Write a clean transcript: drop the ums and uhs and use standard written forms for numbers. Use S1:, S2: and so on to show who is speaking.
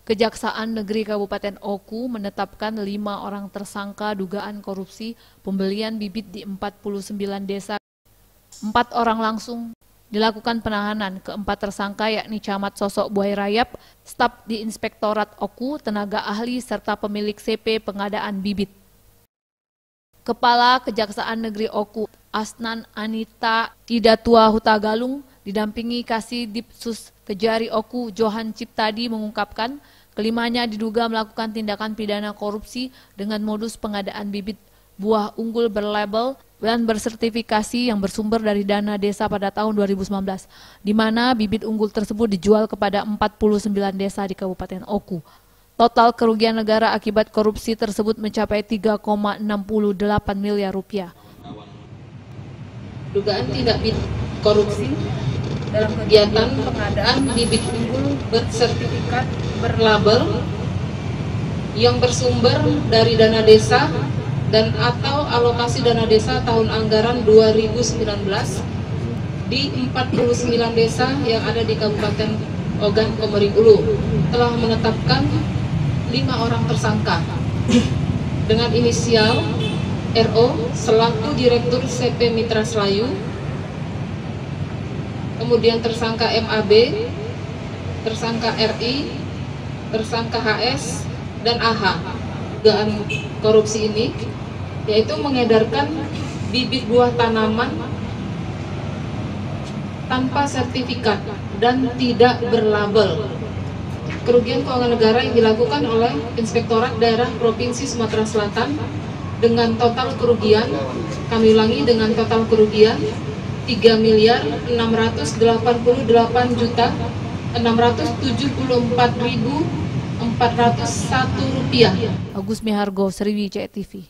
S1: Kejaksaan Negeri Kabupaten Oku menetapkan 5 orang tersangka dugaan korupsi pembelian bibit di 49 desa. 4 orang langsung dilakukan penahanan. Keempat tersangka yakni Camat Sosok Buai Rayap, staf di Inspektorat Oku, tenaga ahli, serta pemilik CP pengadaan bibit. Kepala Kejaksaan Negeri Oku, Asnan Anita Idatua Hutagalung, didampingi Kasih Dipsus Kejari Oku Johan Ciptadi mengungkapkan kelimanya diduga melakukan tindakan pidana korupsi dengan modus pengadaan bibit buah unggul berlabel dan bersertifikasi yang bersumber dari dana desa pada tahun 2019, di mana bibit unggul tersebut dijual kepada 49 desa di Kabupaten Oku. Total kerugian negara akibat korupsi tersebut mencapai 3,68 miliar rupiah.
S2: Dugaan tindak pidana korupsi dalam kegiatan pengadaan bibit unggul bersertifikat berlabel yang bersumber dari dana desa dan atau alokasi dana desa tahun anggaran 2019 di 49 desa yang ada di Kabupaten Ogan Komering Ulu telah menetapkan 5 orang tersangka dengan inisial RO selaku Direktur CP Mitra Selayu, kemudian tersangka MAB, tersangka RI, tersangka HS, dan AH. Dugaan korupsi ini yaitu mengedarkan bibit buah tanaman tanpa sertifikat dan tidak berlabel. Kerugian keuangan negara yang dilakukan oleh Inspektorat Daerah Provinsi Sumatera Selatan dengan total kerugian, kami ulangi, dengan total kerugian 3.688.674.401 rupiah.
S1: Agus Mihargo, Sriwijaya TV.